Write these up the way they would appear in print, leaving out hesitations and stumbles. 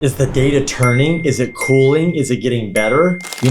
Is the data turning? Is it cooling? Is it getting better? We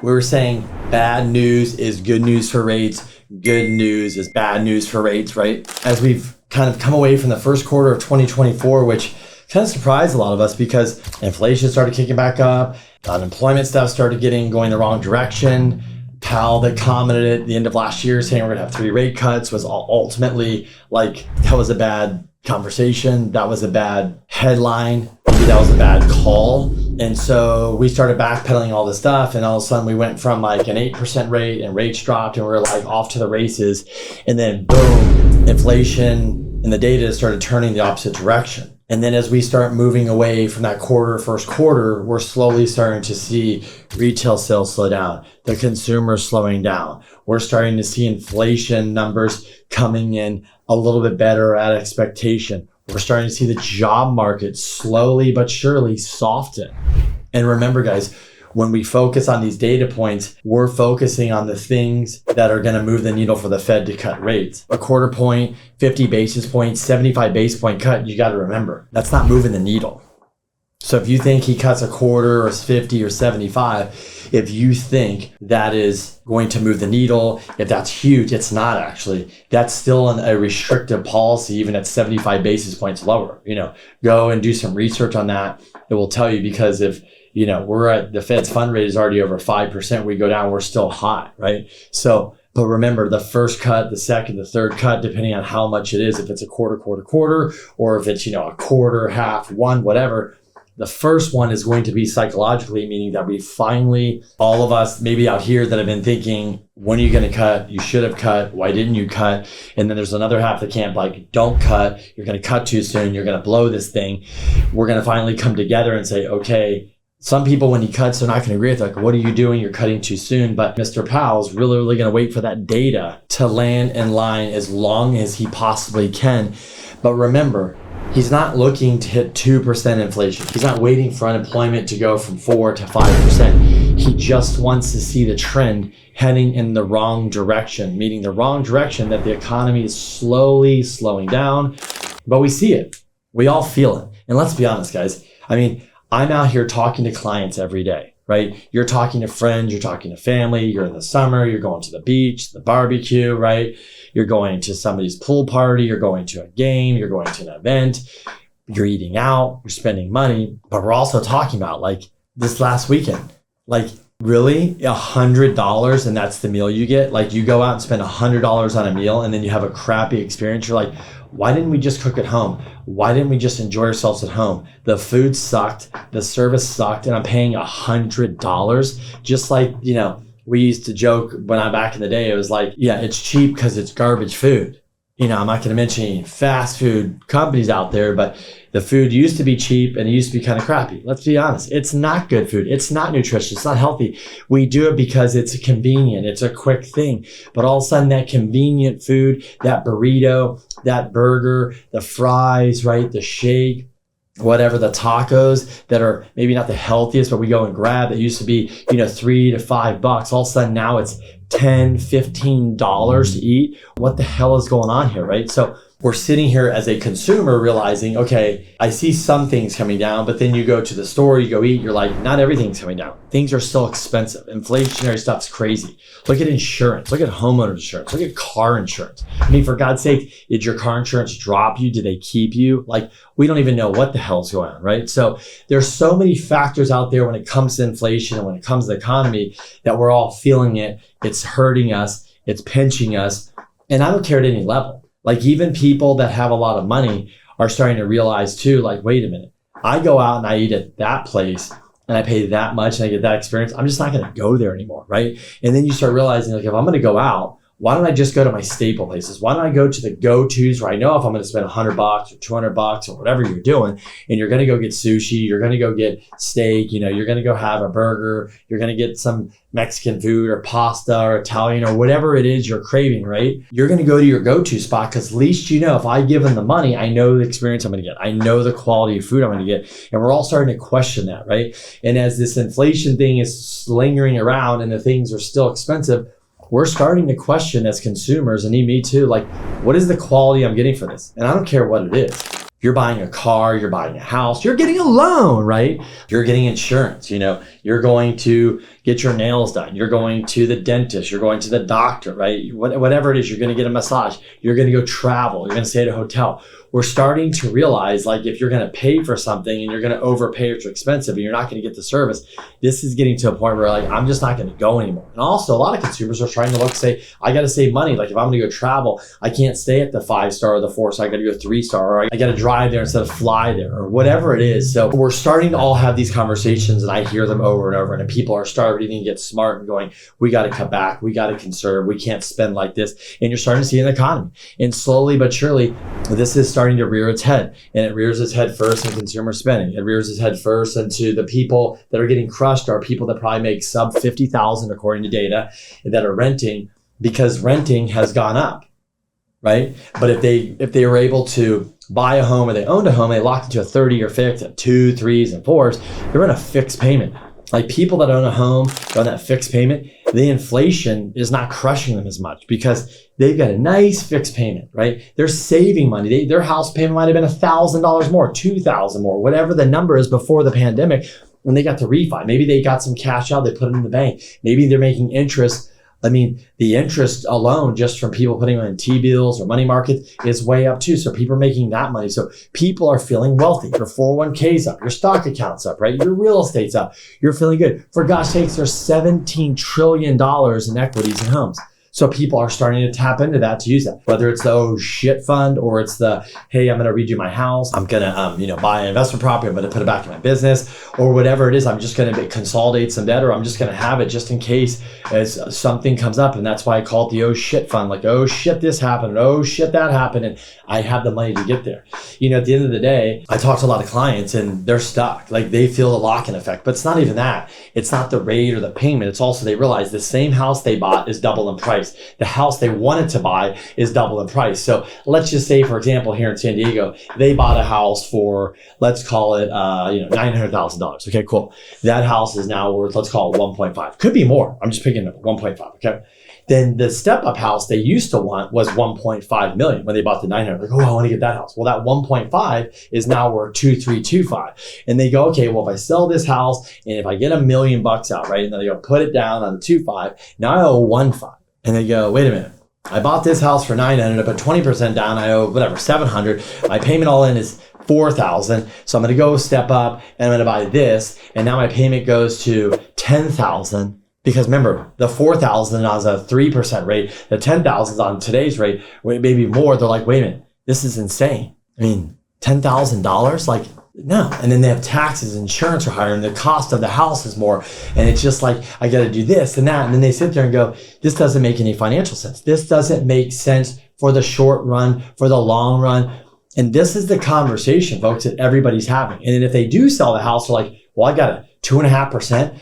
were saying bad news is good news for rates. Good news is bad news for rates, right? As we've kind of come away from the first quarter of 2024, which kind of surprised a lot of us because inflation started kicking back up. Unemployment stuff started going the wrong direction. Powell that commented at the end of last year saying we're going to have 3 rate cuts was ultimately like, that was a bad conversation. That was a bad headline. Maybe that was a bad call. And so we started backpedaling all this stuff. And all of a sudden we went from like an 8% rate and rates dropped and we were like off to the races. And then boom, inflation and the data started turning the opposite direction. And then as we start moving away from that first quarter, we're slowly starting to see retail sales slow down. The consumer slowing down. We're starting to see inflation numbers coming in a little bit better at expectation. We're starting to see the job market slowly but surely soften. And remember, guys, when we focus on these data points, we're focusing on the things that are going to move the needle for the Fed to cut rates. A quarter point, 50 basis points, 75 basis point cut, you got to remember, that's not moving the needle. So if you think he cuts a quarter or 50 or 75, if you think that is going to move the needle, if that's huge, it's not actually. That's still a restrictive policy, even at 75 basis points lower. Go and do some research on that. It will tell you, because if we're at the Fed's fund rate is already over 5%, we go down, we're still hot, right? So, but remember, the first cut, the second, the third cut, depending on how much it is, if it's a quarter, or if it's, a quarter, half, one, whatever, the first one is going to be psychologically, meaning that we finally, all of us maybe out here that have been thinking, when are you going to cut? You should have cut. Why didn't you cut? And then there's another half of the camp like, don't cut. You're going to cut too soon. You're going to blow this thing. We're going to finally come together and say, okay, some people, when he cuts, they're not going to agree with like, what are you doing? You're cutting too soon. But Mr. Powell's really going to wait for that data to land in line as long as he possibly can. But remember, he's not looking to hit 2% inflation. He's not waiting for unemployment to go from 4 to 5%. He just wants to see the trend heading in the wrong direction, meaning the wrong direction that the economy is slowly slowing down. But we see it. We all feel it. And let's be honest, guys. I'm out here talking to clients every day, right? You're talking to friends, you're talking to family, you're in the summer, you're going to the beach, the barbecue, right? You're going to somebody's pool party, you're going to a game, you're going to an event, you're eating out, you're spending money. But we're also talking about like this last weekend, like really $100 and that's the meal you get? Like you go out and spend $100 on a meal and then you have a crappy experience. You're like, why didn't we just cook at home? Why didn't we just enjoy ourselves at home? The food sucked, the service sucked, and I'm paying $100. Just like, we used to joke when I'm back in the day, it was like, yeah, it's cheap because it's garbage food. I'm not going to mention any fast food companies out there, but the food used to be cheap and it used to be kind of crappy. Let's be honest. It's not good food. It's not nutritious. It's not healthy. We do it because it's convenient. It's a quick thing. But all of a sudden that convenient food, that burrito, that burger, the fries, right? The shake, whatever, the tacos that are maybe not the healthiest, but we go and grab that used to be, $3 to $5. All of a sudden now it's $10, $15 to eat. What the hell is going on here, right? So we're sitting here as a consumer realizing, okay, I see some things coming down, but then you go to the store, you go eat, you're like, not everything's coming down. Things are still expensive. Inflationary stuff's crazy. Look at insurance. Look at homeowner insurance. Look at car insurance. For God's sake, did your car insurance drop you? Did they keep you? Like, we don't even know what the hell's going on, right? So there's so many factors out there when it comes to inflation and when it comes to the economy that we're all feeling it. It's hurting us. It's pinching us. And I don't care at any level. Like even people that have a lot of money are starting to realize too, like, wait a minute, I go out and I eat at that place and I pay that much and I get that experience. I'm just not going to go there anymore, right? And then you start realizing, like, if I'm going to go out, why don't I just go to my staple places? Why don't I go to the go-tos where I know if I'm going to spend $100 or $200 or whatever you're doing, and you're going to go get sushi, you're going to go get steak, you're going to go have a burger, you're going to get some Mexican food or pasta or Italian or whatever it is you're craving, right? You're going to go to your go-to spot because at least if I give them the money, I know the experience I'm going to get. I know the quality of food I'm going to get. And we're all starting to question that, right? And as this inflation thing is lingering around and the things are still expensive, we're starting to question as consumers, and me too, like, what is the quality I'm getting for this? And I don't care what it is. You're buying a car, you're buying a house, you're getting a loan, right? You're getting insurance, you're going to get your nails done. You're going to the dentist, you're going to the doctor, right? Whatever it is, you're going to get a massage. You're going to go travel. You're going to stay at a hotel. We're starting to realize, like, if you're going to pay for something and you're going to overpay or it's expensive and you're not going to get the service, this is getting to a point where, like, I'm just not going to go anymore. And also, a lot of consumers are trying to say, I got to save money. Like, if I'm going to go travel, I can't stay at the 5-star or the 4-star. I got to go 3-star, or I got to drive there instead of fly there, or whatever it is. So we're starting to all have these conversations, and I hear them over and over, and people are starting to get smart and going, we got to cut back. We got to conserve. We can't spend like this. And you're starting to see an economy. And slowly but surely, this is starting to rear its head, and it rears its head first in consumer spending. It rears its head first into the people that are getting crushed are people that probably make sub 50,000 according to data that are renting, because renting has gone up, right? But if they were able to buy a home, or they owned a home, they locked into a 30-year fix at 2, 3s, and 4s, they're in a fixed payment. Like, people that own a home, on that fixed payment, the inflation is not crushing them as much because they've got a nice fixed payment, right? They're saving money. Their house payment might have been $1,000 more, $2,000 more, whatever the number is before the pandemic when they got the refi. Maybe they got some cash out, they put it in the bank. Maybe they're making interest. I mean, the interest alone just from people putting on T-bills or money markets is way up too. So people are making that money. So people are feeling wealthy. Your 401k's up, your stock account's up, right? Your real estate's up. You're feeling good. For gosh sakes, there's $17 trillion in equities in homes. So people are starting to tap into that to use that. Whether it's the oh shit fund, or it's the, hey, I'm going to redo my house. I'm going to, buy an investment property. I'm going to put it back in my business, or whatever it is. I'm just going to consolidate some debt, or I'm just going to have it just in case as something comes up. And that's why I call it the oh shit fund. Like, oh shit, this happened. And oh shit, that happened. And I have the money to get there. At the end of the day, I talk to a lot of clients and they're stuck. Like, they feel the lock-in effect, but it's not even that. It's not the rate or the payment. It's also, they realize the same house they bought is double in price. The house they wanted to buy is double in price. So let's just say, for example, here in San Diego, they bought a house for, let's call it, $900,000. Okay, cool. That house is now worth, let's call it 1.5. Could be more. I'm just picking 1.5. Okay. Then the step-up house they used to want was 1.5 million when they bought the 900. Like, oh, I want to get that house. Well, that 1.5 is now worth 2.325. And they go, okay, well, if I sell this house and if I get $1 million out, right, and then they go put it down on the 2.5, now I owe 1.5. And they go, wait a minute. I bought this house for 900, I put 20% down, I owe whatever, 700. My payment all in is 4,000. So I'm going to go step up and I'm going to buy this. And now my payment goes to 10,000. Because remember, the 4,000 is a 3% rate. The 10,000 is on today's rate, maybe more. They're like, wait a minute, this is insane. I mean, $10,000? Like, no. And then they have taxes, insurance are higher, and the cost of the house is more. And it's just like, I got to do this and that. And then they sit there and go, this doesn't make any financial sense. This doesn't make sense for the short run, for the long run. And this is the conversation, folks, that everybody's having. And then if they do sell the house, they're like, well, I got a 2.5%.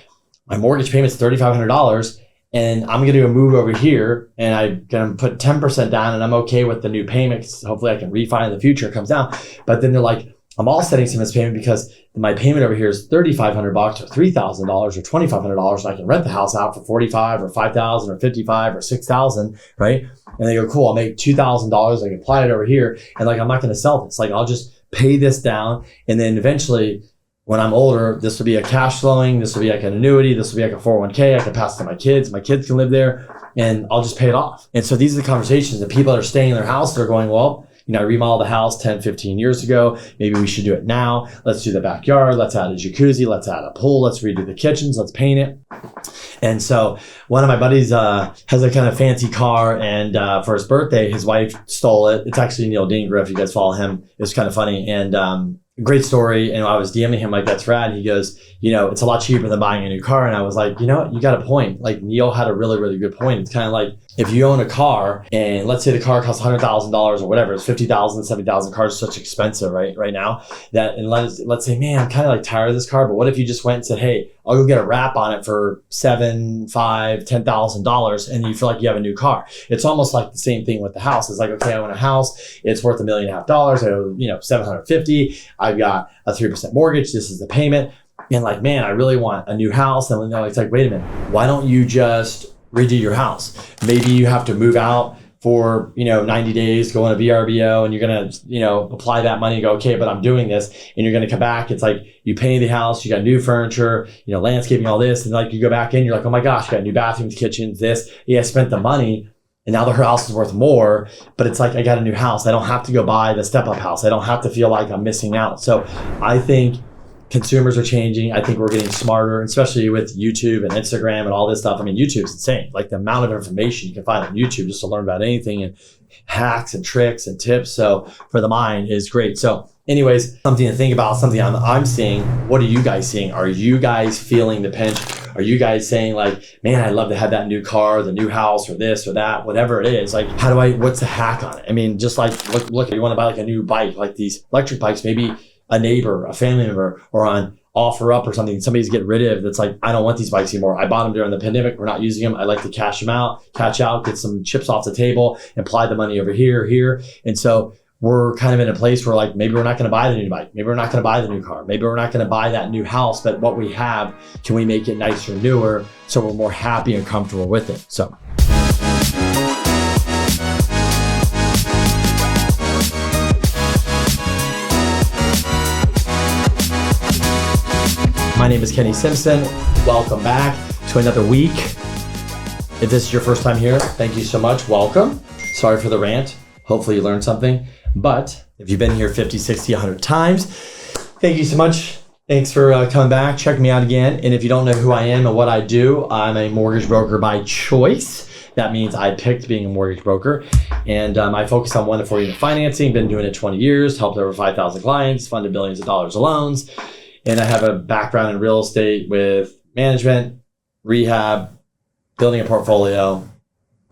My mortgage payment's $3,500, and I'm going to move over here, and I'm going to put 10% down, and I'm okay with the new payment. Hopefully I can refi in the future, it comes down. But then they're like, I'm offsetting some of this payment because my payment over here is $3,500 or $3,000 or $2,500, and I can rent the house out for $45,000 or $5,000 or $55,000 or $6,000, right? And they go, cool, I'll make $2,000. I can apply it over here, and like, I'm not going to sell this. Like, I'll just pay this down, and then eventually, when I'm older, this will be a cash flowing, this will be like an annuity, this will be like a 401k, I can pass it to my kids can live there, and I'll just pay it off. And so these are the conversations that people that are staying in their house, they're going, well, I remodeled the house 10, 15 years ago. Maybe we should do it now. Let's do the backyard. Let's add a jacuzzi. Let's add a pool. Let's redo the kitchens. Let's paint it. And so one of my buddies has a kind of fancy car, and for his birthday, his wife stole it. It's actually Neil Dingra, if you guys follow him. It was kind of funny. And great story. And I was DMing him like, that's rad. He goes, it's a lot cheaper than buying a new car. And I was like, you know what? You got a point. Like, Neil had a really, really good point. It's kind of like, if you own a car and let's say the car costs $100,000 or whatever, it's $50,000, $70,000. Cars are such expensive right now that, and let's say, man, I'm kind of like tired of this car, but what if you just went and said, hey, I'll go get a wrap on it for $7,000, $5,000, $10,000, and you feel like you have a new car. It's almost like the same thing with the house. It's like, okay, I own a house, it's worth $1.5 million. I owe, $750. I've got a 3% mortgage. This is the payment. And like, man, I really want a new house. And it's like, wait a minute, why don't you just redo your house? Maybe you have to move out for, 90 days, go on a VRBO, and you're going to, apply that money and go, okay, but I'm doing this. And you're going to come back. It's like you painted the house, you got new furniture, landscaping, all this. And like you go back in, you're like, oh my gosh, you got new bathrooms, kitchens, this. Yeah, I spent the money. And now the house is worth more, but it's like, I got a new house. I don't have to go buy the step-up house. I don't have to feel like I'm missing out. So I think consumers are changing. I think we're getting smarter, especially with YouTube and Instagram and all this stuff. I mean, YouTube's insane. Like the amount of information you can find on YouTube just to learn about anything, and hacks and tricks and tips. So for the mind is great. So anyways, something to think about, something I'm seeing. What are you guys seeing? Are you guys feeling the pinch? Are you guys saying like, man, I'd love to have that new car, the new house, or this or that, whatever it is. Like, what's the hack on it? I mean, just like, look, you want to buy like a new bike, like these electric bikes, maybe a neighbor, a family member, or on offer up or something, somebody's getting rid of, that's like, I don't want these bikes anymore. I bought them during the pandemic. We're not using them. I like to cash out, get some chips off the table, and apply the money over here. And so we're kind of in a place where like, maybe we're not going to buy the new bike. Maybe we're not going to buy the new car. Maybe we're not going to buy that new house, but what we have, can we make it nicer, newer, so we're more happy and comfortable with it? So. My name is Kenny Simpson. Welcome back to another week. If this is your first time here, thank you so much. Welcome. Sorry for the rant. Hopefully you learned something. But if you've been here 50, 60, 100 times, thank you so much. Thanks for coming back. Check me out again. And if you don't know who I am and what I do, I'm a mortgage broker by choice. That means I picked being a mortgage broker. And I focus on 1 to 4 unit financing. Been doing it 20 years, helped over 5,000 clients, funded billions of dollars of loans. And I have a background in real estate with management, rehab, building a portfolio,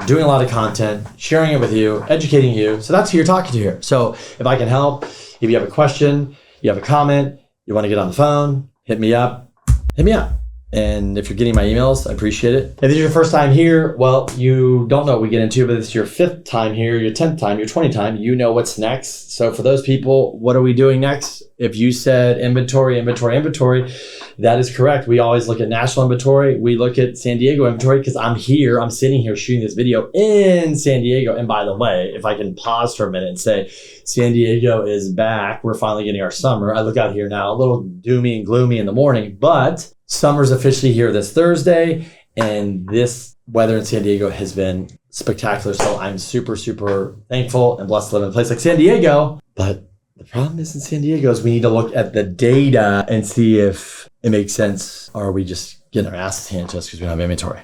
doing a lot of content, sharing it with you, educating you. So that's who you're talking to here. So if I can help, if you have a question, you have a comment, you want to get on the phone, hit me up. And if you're getting my emails, I appreciate it. If this is your first time here, well, you don't know what we get into, but it's your 5th time here, your 10th time, your 20th time, you know what's next. So for those people, what are we doing next? If you said inventory, that is correct. We always look at national inventory. We look at San Diego inventory because I'm sitting here shooting this video in San Diego. And by the way, if I can pause for a minute and say, San Diego is back. We're finally getting our summer. I look out here now, a little doomy and gloomy in the morning, but summer's officially here this Thursday, and this weather in San Diego has been spectacular. So I'm super, super thankful and blessed to live in a place like San Diego. But the problem is in San Diego is we need to look at the data and see if it makes sense, or are we just getting our asses handed to us because we don't have inventory.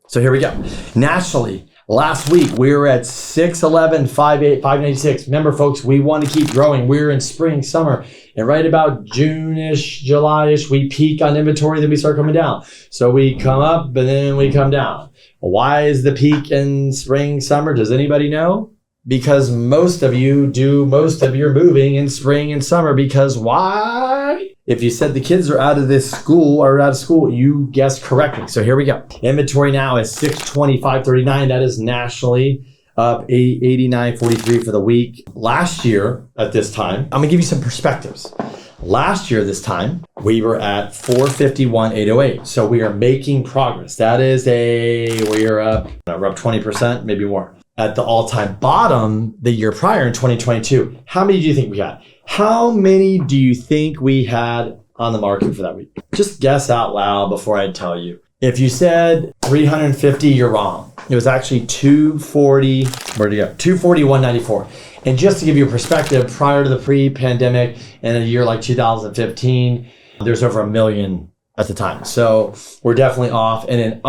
So here we go. Nationally, last week we were at 611, 58, 596. Remember, folks, we want to keep growing. We're in spring, summer, and right about June-ish, July-ish, we peak on inventory, then we start coming down. So we come up and then we come down. Why is the peak in spring, summer? Does anybody know? Because most of you do most of your moving in spring and summer. Because why? If you said the kids are out of school, you guessed correctly. So here we go. Inventory now is 625.39. That is nationally up 89.43 for the week. Last year at this time, I'm gonna give you some perspectives. Last year this time, we were at 451.808. So we are making progress. That is we're up 20%, maybe more. At the all-time bottom the year prior in 2022, how many do you think we had? How many do you think we had on the market for that week? Just guess out loud before I tell you. If you said 350, you're wrong. It was actually 240, where'd it go? 241.94. And just to give you a perspective, prior to the pre-pandemic, in a year like 2015, there's over 1 million at the time. So we're definitely off. And in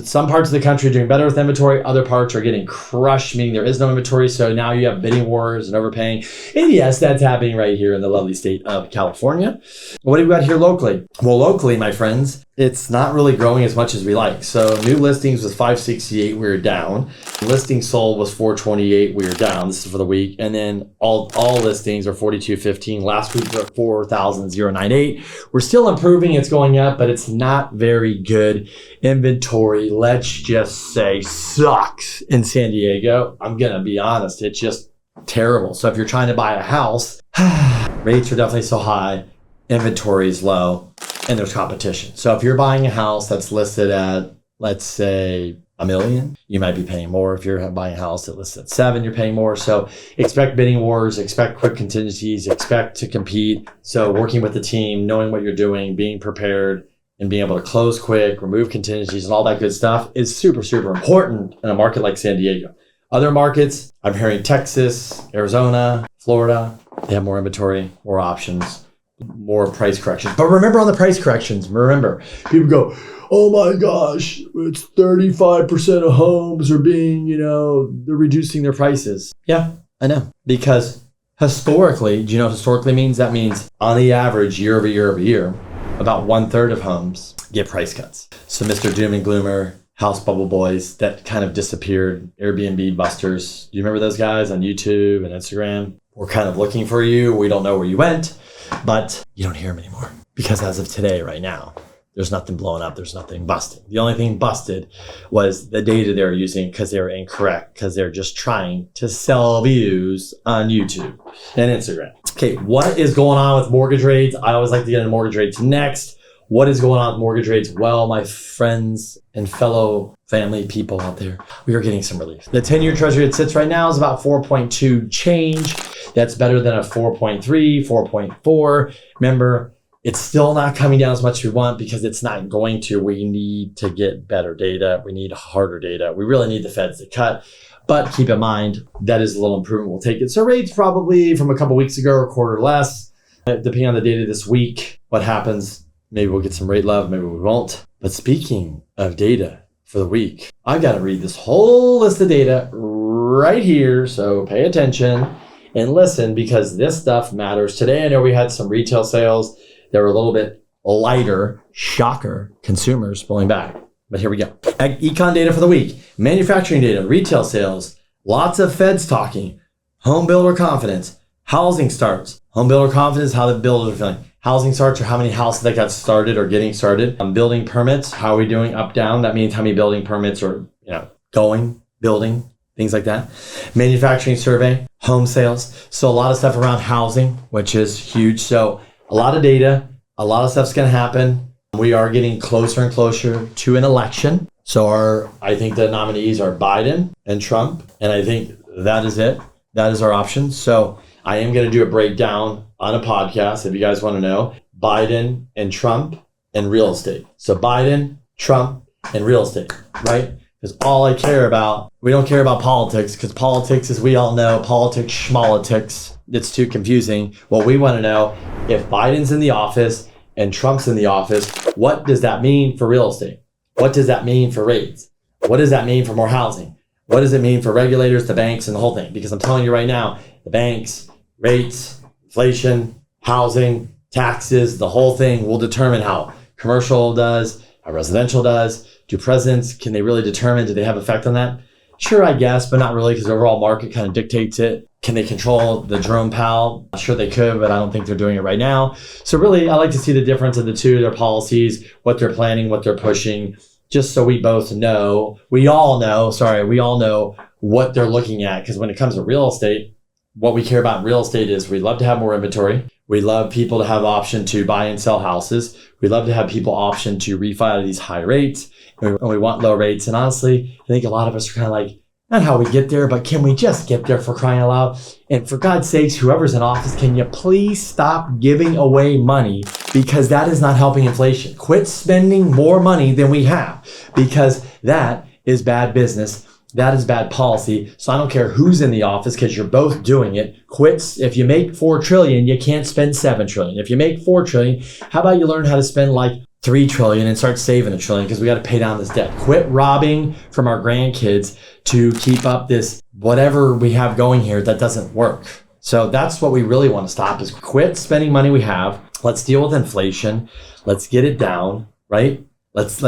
some parts of the country are doing better with inventory. Other parts are getting crushed, meaning there is no inventory. So now you have bidding wars and overpaying. And yes, that's happening right here in the lovely state of California. What do we got here locally? Well, locally, my friends, it's not really growing as much as we like. So new listings was 568, we were down. Listings sold was 428, we were down. This is for the week. And then all listings are 4215. Last week were 4,098. We're still improving, it's going up, but it's not very good. Inventory, let's just say, sucks in San Diego. I'm gonna be honest, it's just terrible. So if you're trying to buy a house, rates are definitely so high, inventory is low, and there's competition. So if you're buying a house that's listed at, let's say, $1 million. You might be paying more if you're buying a house that lists at 7, you're paying more. So expect bidding wars, expect quick contingencies, expect to compete. So working with the team, knowing what you're doing, being prepared, and being able to close quick, remove contingencies, and all that good stuff is super, super important in a market like San Diego. Other markets, I'm hearing Texas, Arizona, Florida, they have more inventory, more options, more price corrections. But remember on the price corrections, remember, people go, oh my gosh, it's 35% of homes are being, they're reducing their prices. Yeah, I know. Because historically, do you know what historically means? That means on the average, year over year over year, about 1/3 of homes get price cuts. So Mr. Doom and Gloomer, House Bubble Boys that kind of disappeared, Airbnb busters. Do you remember those guys on YouTube and Instagram? We're kind of looking for you. We don't know where you went, but you don't hear them anymore. Because as of today, right now, there's nothing blowing up. There's nothing busted. The only thing busted was the data they were using because they were incorrect, because they're just trying to sell views on YouTube and Instagram. Okay, what is going on with mortgage rates? I always like to get into mortgage rates next. What is going on with mortgage rates? Well, my friends and fellow family people out there, we are getting some relief. The 10-year Treasury it sits right now is about 4.2 change. That's better than a 4.3, 4.4. Remember, it's still not coming down as much as we want because it's not going to. We need to get better data. We need harder data. We really need the Feds to cut. But keep in mind, that is a little improvement. We'll take it. So rates probably from a couple weeks ago, a quarter less. Depending on the data this week, what happens, maybe we'll get some rate love, maybe we won't. But speaking of data for the week, I've got to read this whole list of data right here. So pay attention and listen because this stuff matters. Today, I know we had some retail sales. They were a little bit lighter. Shocker, consumers pulling back. But here we go. Econ data for the week. Manufacturing data, retail sales, lots of Feds talking, home builder confidence, housing starts. Home builder confidence, how the builders are feeling. Housing starts are how many houses that got started or getting started. Building permits, how are we doing up, down? That means how many building permits are going, building, things like that. Manufacturing survey, home sales. So a lot of stuff around housing, which is huge. So a lot of data, a lot of stuff's going to happen. We are getting closer and closer to an election. So I think the nominees are Biden and Trump. And I think that is it. That is our option. So I am going to do a breakdown on a podcast if you guys want to know. Biden and Trump and real estate. So Biden, Trump, and real estate, right? Because all I care about, we don't care about politics because politics, as we all know, politics, schmolitics, it's too confusing. What we want to know, if Biden's in the office and Trump's in the office, what does that mean for real estate? What does that mean for rates? What does that mean for more housing? What does it mean for regulators, the banks, and the whole thing? Because I'm telling you right now, the banks, rates, inflation, housing, taxes, the whole thing will determine how commercial does, how residential does. Do presidents, can they really determine, do they have effect on that? Sure, I guess, but not really because the overall market kind of dictates it. Can they control the Jerome Powell? Sure they could, but I don't think they're doing it right now. So really, I like to see the difference of the two, their policies, what they're planning, what they're pushing, just so we both know, we all know what they're looking at. Because when it comes to real estate, what we care about in real estate is we love to have more inventory. We love people to have the option to buy and sell houses. We love to have people option to refi at these high rates. And we want low rates. And honestly, I think a lot of us are kind of like, not how we get there, but can we just get there for crying out loud? And for God's sakes, whoever's in office, can you please stop giving away money? Because that is not helping inflation. Quit spending more money than we have because that is bad business. That is bad policy. So I don't care who's in the office because you're both doing it. Quit. If you make $4 trillion, you can't spend $7 trillion. If you make $4 trillion, how about you learn how to spend like $3 trillion and start saving $1 trillion because we got to pay down this debt. Quit robbing from our grandkids to keep up this whatever we have going here that doesn't work. So that's what we really want to stop is quit spending money we have. Let's deal with inflation. Let's get it down, right? Let's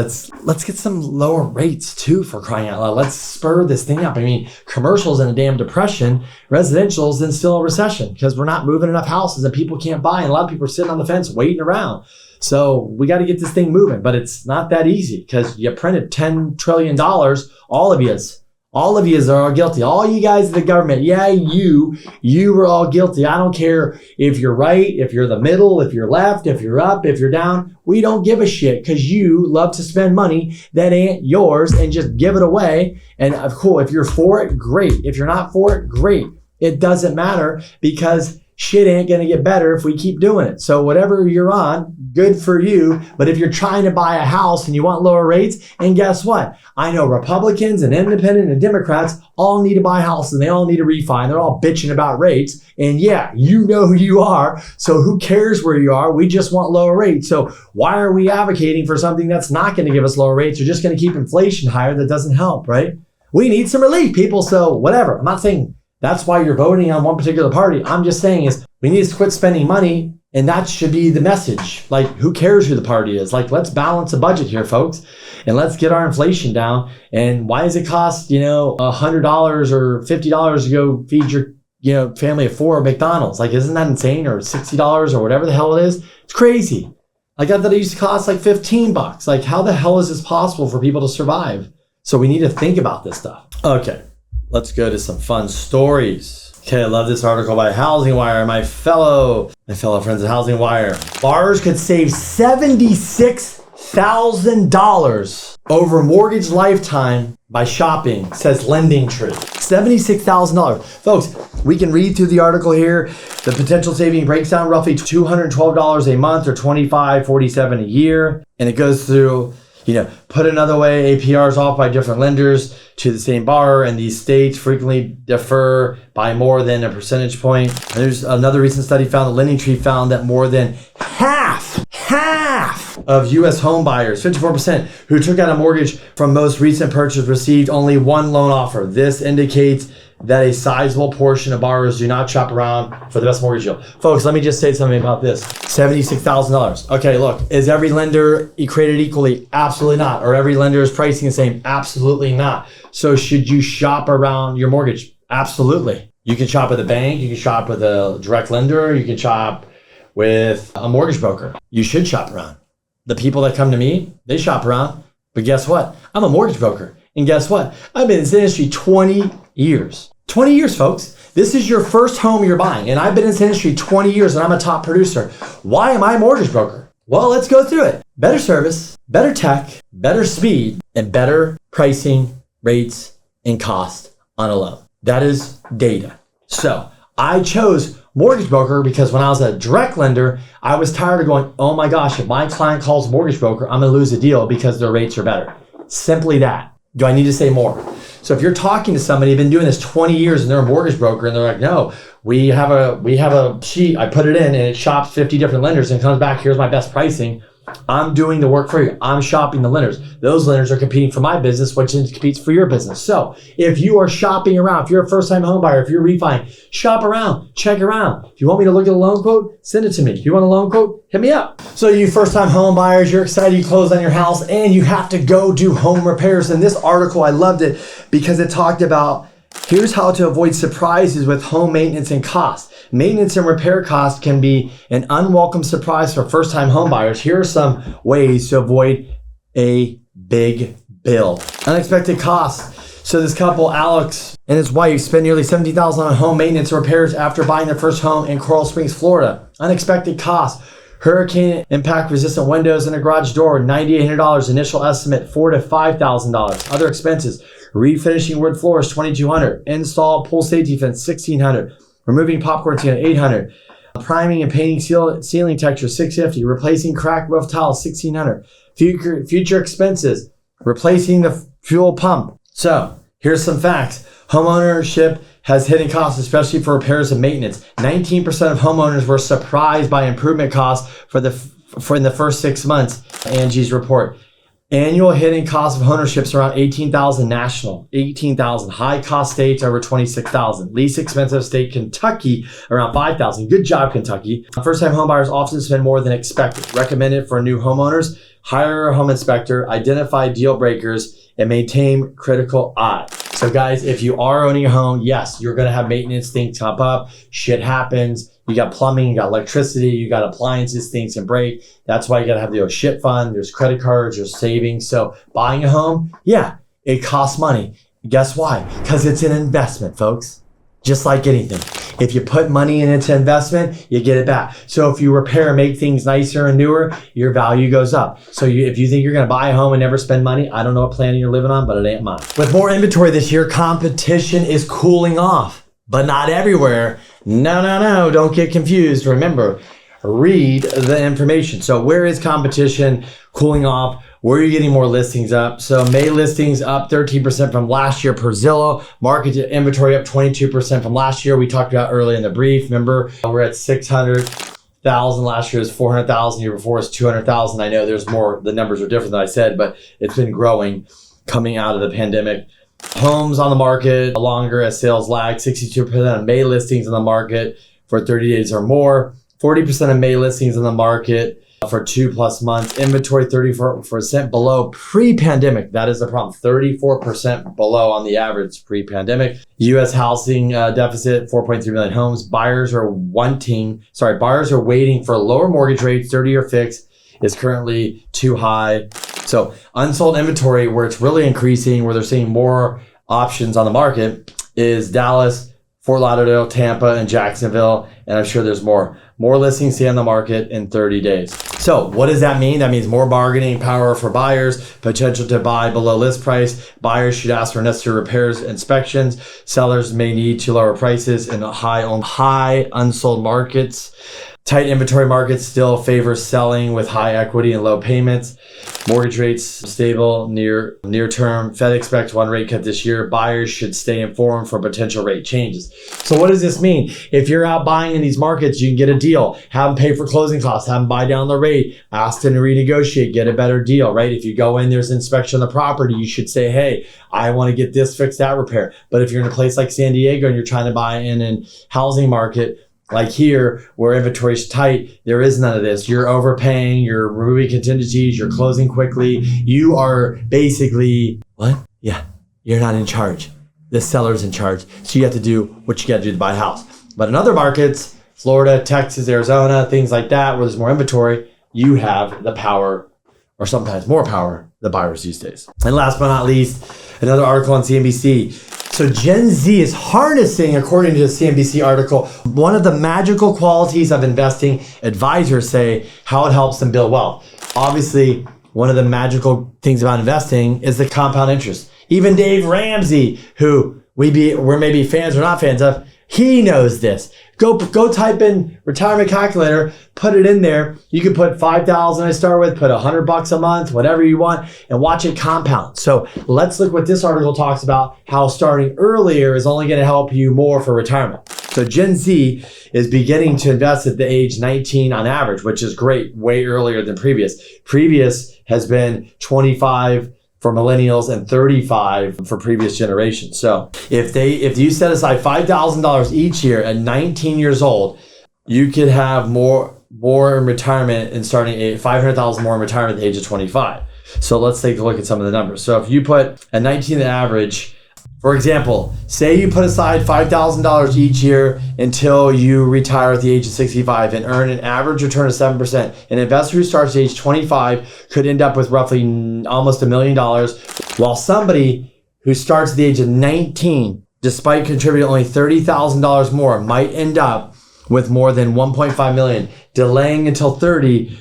get some lower rates too, for crying out loud. Let's spur this thing up. I mean, commercial's in a damn depression. Residential's in still a recession because we're not moving enough houses and people can't buy. And a lot of people are sitting on the fence waiting around. So we got to get this thing moving, but it's not that easy because you printed $10 trillion, all of All of you are all guilty. All you guys in the government, yeah, you were all guilty. I don't care if you're right, if you're the middle, if you're left, if you're up, if you're down. We don't give a shit because you love to spend money that ain't yours and just give it away. And cool, if you're for it, great. If you're not for it, great. It doesn't matter because shit ain't going to get better if we keep doing it. So whatever you're on, good for you. But if you're trying to buy a house and you want lower rates, and guess what? I know Republicans and independent and Democrats all need to buy houses and they all need to refi and they're all bitching about rates. And yeah, you know who you are. So who cares where you are? We just want lower rates. So why are we advocating for something that's not going to give us lower rates or just going to keep inflation higher? That doesn't help, right? We need some relief, people. So whatever. I'm not saying that's why you're voting on one particular party. I'm just saying is we need to quit spending money, and that should be the message. Like, who cares who the party is? Like, let's balance a budget here, folks, and let's get our inflation down. And why does it cost, $100 or $50 to go feed your family of 4 at McDonald's? Like, isn't that insane? Or $60 or whatever the hell it is? It's crazy. Like, I thought it used to cost like $15. Like, how the hell is this possible for people to survive? So we need to think about this stuff. Okay. Let's go to some fun stories. Okay, I love this article by Housing Wire. My fellow friends at Housing Wire. Borrowers could save $76,000 over mortgage lifetime by shopping, says Lending Tree. $76,000. Folks, we can read through the article here. The potential saving breaks down roughly $212 a month or $25.47 a year. And it goes through, put another way, APRs off by different lenders to the same borrower, and these states frequently differ by more than a percentage point. And there's another recent study found that Lending Tree found that more than half of U.S. home buyers, 54%, who took out a mortgage from most recent purchase received only one loan offer. This indicates that a sizable portion of borrowers do not shop around for the best mortgage deal. Folks, let me just say something about this. $76,000. Okay, look, is every lender created equally? Absolutely not. Or every lender is pricing the same? Absolutely not. So should you shop around your mortgage? Absolutely. You can shop with a bank, you can shop with a direct lender, you can shop with a mortgage broker. You should shop around. The people that come to me, they shop around. But guess what? I'm a mortgage broker. And guess what? I've been in this industry 20 years. 20 years, folks. This is your first home you're buying. And I've been in this industry 20 years and I'm a top producer. Why am I a mortgage broker? Well, let's go through it. Better service, better tech, better speed, and better pricing, rates, and cost on a loan. That is data. So I chose mortgage broker because when I was a direct lender, I was tired of going, oh my gosh, if my client calls mortgage broker, I'm going to lose a deal because their rates are better. Simply that. Do I need to say more? So if you're talking to somebody, been doing this 20 years and they're a mortgage broker and they're like, no, we have a sheet, I put it in and it shops 50 different lenders and comes back, here's my best pricing. I'm doing the work for you. I'm shopping the lenders. Those lenders are competing for my business, which competes for your business. So if you are shopping around, if you're a first-time home buyer, if you're refining, shop around, check around. If you want me to look at a loan quote, send it to me. If you want a loan quote, hit me up. So you first-time home buyers, you're excited, you close on your house, and you have to go do home repairs. In this article, I loved it because it talked about here's how to avoid surprises with home maintenance and cost. Maintenance and repair costs can be an unwelcome surprise for first-time home buyers. Here are some ways to avoid a big bill. Unexpected costs. So this couple, Alex and his wife, spent nearly $17,000 on home maintenance and repairs after buying their first home in Coral Springs, Florida. Unexpected costs. Hurricane impact resistant windows and a garage door, $9,800. Initial estimate, $4,000 to $5,000. Other expenses. Refinishing wood floors, $2,200. Install pool safety fence, $1,600. Removing popcorn tin, $800. Priming and painting ceiling texture, $650. Replacing cracked roof tiles, $1,600. Future expenses. Replacing the fuel pump. So here's some facts. Homeownership has hidden costs, especially for repairs and maintenance. 19% of homeowners were surprised by improvement costs in the first 6 months. Angie's report. Annual hidden cost of ownership is around $18,000 national, $18,000. High cost states over $26,000. Least expensive state, Kentucky, around $5,000. Good job, Kentucky. First time homebuyers often spend more than expected. Recommended for new homeowners. Hire a home inspector, identify deal breakers, and maintain critical eye. So guys, if you are owning a home, yes, you're going to have maintenance, things come up, shit happens. You got plumbing, you got electricity, you got appliances, things can break. That's why you got to have the shit fund. There's credit cards, there's savings. So buying a home, yeah, it costs money. Guess why? Because it's an investment, folks. Just like anything. If you put money into investment, you get it back. So if you repair and make things nicer and newer, your value goes up. So if you think you're going to buy a home and never spend money, I don't know what planet you're living on, but it ain't mine. With more inventory this year, competition is cooling off, but not everywhere. No, don't get confused. Remember, read the information. So where is competition cooling off? Where are you getting more listings up? So May listings up 13% from last year per Zillow. Market inventory up 22% from last year. We talked about early in the brief. Remember, we're at 600,000. Last year was 400,000. Year before was 200,000. I know there's more. The numbers are different than I said, but it's been growing coming out of the pandemic. Homes on the market longer as sales lag. 62% of May listings on the market for 30 days or more. 40% of May listings on the market for 2+ months. Inventory 34% below pre-pandemic. That is the problem. 34% below on the average pre-pandemic. U.S. housing deficit, 4.3 million homes. Buyers are waiting for lower mortgage rates. 30-year fixed is currently too high. So unsold inventory, where it's really increasing, where they're seeing more options on the market, is Dallas, Fort Lauderdale, Tampa, and Jacksonville. And I'm sure there's more. More listings stay on the market in 30 days. So what does that mean? That means more bargaining power for buyers, potential to buy below list price. Buyers should ask for necessary repairs, inspections. Sellers may need to lower prices in high unsold markets. Tight inventory markets still favor selling with high equity and low payments. Mortgage rates stable near term. Fed expects one rate cut this year. Buyers should stay informed for potential rate changes. So what does this mean? If you're out buying in these markets, you can get a deal. Have them pay for closing costs. Have them buy down the rate. Ask them to renegotiate. Get a better deal, right? If you go in, there's inspection of the property. You should say, hey, I want to get this fixed, that repair. But if you're in a place like San Diego and you're trying to buy in an housing market, like here, where inventory is tight, there is none of this. You're overpaying, you're removing contingencies, you're closing quickly. You are basically, what? Yeah, you're not in charge. The seller's in charge. So you have to do what you got to do to buy a house. But in other markets, Florida, Texas, Arizona, things like that, where there's more inventory, you have the power, or sometimes more power, the buyers these days. And last but not least, another article on CNBC. So Gen Z is harnessing, according to the CNBC article, one of the magical qualities of investing. Advisors say how it helps them build wealth. Obviously, one of the magical things about investing is the compound interest. Even Dave Ramsey, who we're maybe fans or not fans of, he knows this. Go type in retirement calculator, put it in there. You can put 5,000 I start with, put $100 a month, whatever you want, and watch it compound. So let's look what this article talks about, how starting earlier is only going to help you more for retirement. So Gen Z is beginning to invest at the age 19 on average, which is great, way earlier than previous. Previous has been 25 for millennials and 35 for previous generations. So if you set aside $5,000 each year at 19 years old, you could have more in retirement and starting at $500,000 more in retirement at the age of 25. So let's take a look at some of the numbers. So if you put a 19 average, for example, say you put aside $5,000 each year until you retire at the age of 65 and earn an average return of 7%. An investor who starts at age 25 could end up with roughly almost $1 million, while somebody who starts at the age of 19, despite contributing only $30,000 more, might end up with more than $1.5 million. Delaying until 30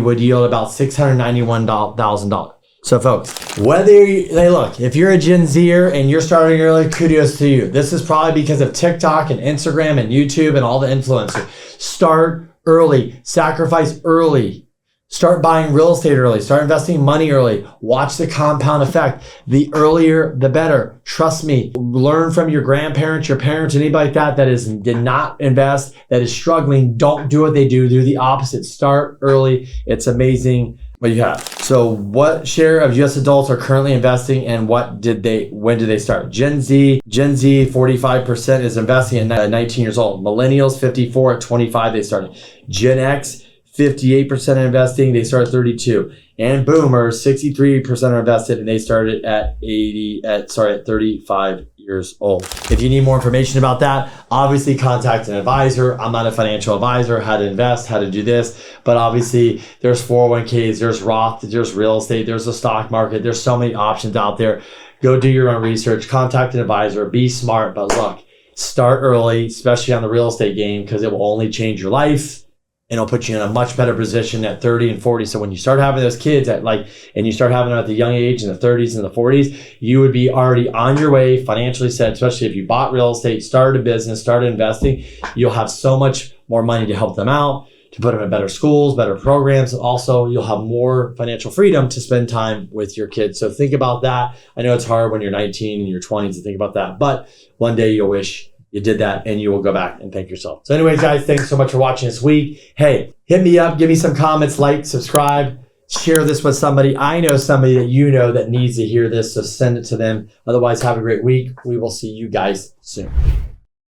would yield about $691,000. So folks, if you're a Gen Zer and you're starting early, kudos to you. This is probably because of TikTok and Instagram and YouTube and all the influencers. Start early, sacrifice early, start buying real estate early, start investing money early, watch the compound effect. The earlier, the better. Trust me, learn from your grandparents, your parents, anybody like that did not invest, that is struggling. Don't do what they do. Do the opposite. Start early. It's amazing what you have. So what share of US adults are currently investing and when did they start? Gen Z, 45% is investing at 19 years old. Millennials, 54 at 25, they started. Gen X, 58% are investing, they started at 32. And boomers, 63% are invested and they started at 35 years old. If you need more information about that, obviously contact an advisor. I'm not a financial advisor, how to invest, how to do this, but obviously there's 401ks, there's Roth, there's real estate, there's the stock market, there's so many options out there. Go do your own research, contact an advisor, be smart, but look, start early, especially on the real estate game, because it will only change your life. And it'll put you in a much better position at 30 and 40. So when you start having those kids and you start having them at the young age in the 30s and the 40s, you would be already on your way, financially set, especially if you bought real estate, started a business, started investing. You'll have so much more money to help them out, to put them in better schools, better programs. And also you'll have more financial freedom to spend time with your kids. So think about that. I know it's hard when you're 19 and your 20s to think about that, but one day you'll wish you did that and you will go back and thank yourself. So anyways, guys, thanks so much for watching this week. Hey, hit me up, give me some comments, like, subscribe, share this with somebody. I know somebody that you know that needs to hear this, so send it to them. Otherwise, have a great week. We will see you guys soon.